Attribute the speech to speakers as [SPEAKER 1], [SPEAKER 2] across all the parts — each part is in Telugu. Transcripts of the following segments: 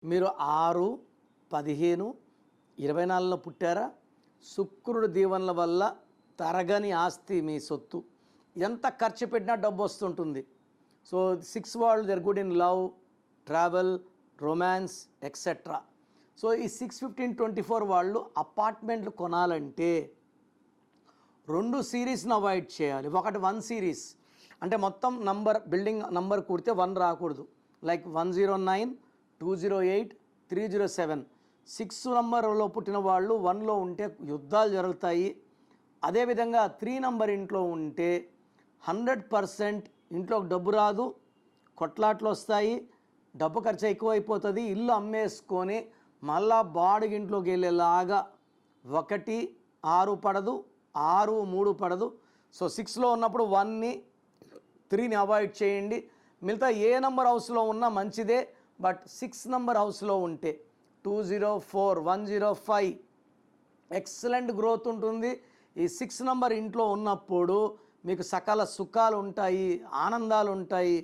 [SPEAKER 1] మీరు 6, 15, 24లో పుట్టారా? శుక్రుడు దీవెనల వల్ల తరగని ఆస్తి మీ సొత్తు. ఎంత ఖర్చు పెట్టినా డబ్బు వస్తుంటుంది. సో 6 వాళ్ళు they are good in love, travel, romance etcetera. So ఈ 6, 15, 24 వాళ్ళు అపార్ట్మెంట్లు కొనాలంటే 2 సిరీస్ని అవాయిడ్ చేయాలి. ఒకటి 1 సిరీస్ అంటే మొత్తం బిల్డింగ్ నంబర్ కూడితే 1 రాకూడదు. లైక్ 109, 208, 307. 6 నంబర్లో పుట్టిన వాళ్ళు 1లో ఉంటే యుద్ధాలు జరుగుతాయి. అదేవిధంగా 3 నంబర్ ఇంట్లో ఉంటే 100% ఇంట్లోకి డబ్బు రాదు, కొట్లాట్లు వస్తాయి, డబ్బు ఖర్చు ఎక్కువైపోతుంది. ఇల్లు అమ్మేసుకొని మళ్ళా బాడుగింట్లోకి వెళ్ళేలాగా 1, 6 పడదు, 6, 3 పడదు. సో 6లో ఉన్నప్పుడు 1ని 3ని అవాయిడ్ చేయండి. మిగతా ఏ నంబర్ హౌస్లో ఉన్నా మంచిదే. బట్ 6 నంబర్ హౌస్లో ఉంటే 204, 105 ఎక్సలెంట్ గ్రోత్ ఉంటుంది. ఈ 6 నంబర్ ఇంట్లో ఉన్నప్పుడు మీకు సకల సుఖాలు ఉంటాయి, ఆనందాలు ఉంటాయి.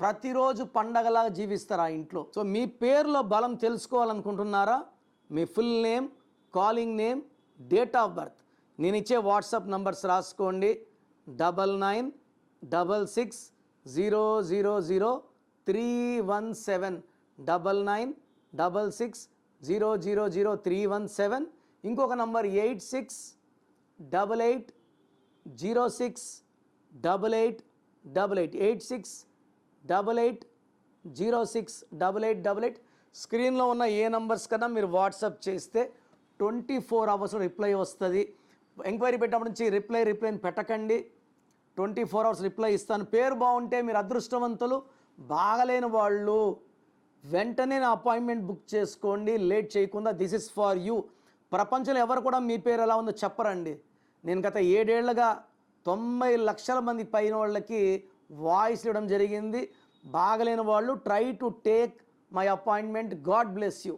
[SPEAKER 1] ప్రతిరోజు పండగలాగా జీవిస్తారు ఆ ఇంట్లో. సో మీ పేరులో బలం తెలుసుకోవాలనుకుంటున్నారా? మీ full name, calling name, date of birth నేను ఇచ్చే వాట్సాప్ నంబర్స్ రాసుకోండి. 9966000317, 9966000317. ఇంకొక నంబర్ 8688068888, 8688068888. స్క్రీన్లో ఉన్న ఏ నంబర్స్ కన్నా మీరు వాట్సాప్ చేస్తే 24 అవర్స్లో రిప్లై వస్తుంది. ఎంక్వైరీ పెట్టినప్పటి నుంచి రిప్లైని పెట్టకండి. 24 అవర్స్ రిప్లై ఇస్తాను. పేరు బాగుంటే మీరు అదృష్టవంతులు. బాగలేని వాళ్ళు వెంటనే నా అపాయింట్మెంట్ బుక్ చేసుకోండి, లేట్ చేయకుండా. This is for you. ప్రపంచంలో ఎవరు కూడా మీ పేరు ఎలా ఉందో చెప్పరండి. నేను గత 7 ఏళ్లుగా 90 లక్షల మంది పైన వాళ్ళకి వాయిస్ ఇవ్వడం జరిగింది. బాగలేని వాళ్ళు try to take my appointment. God bless you.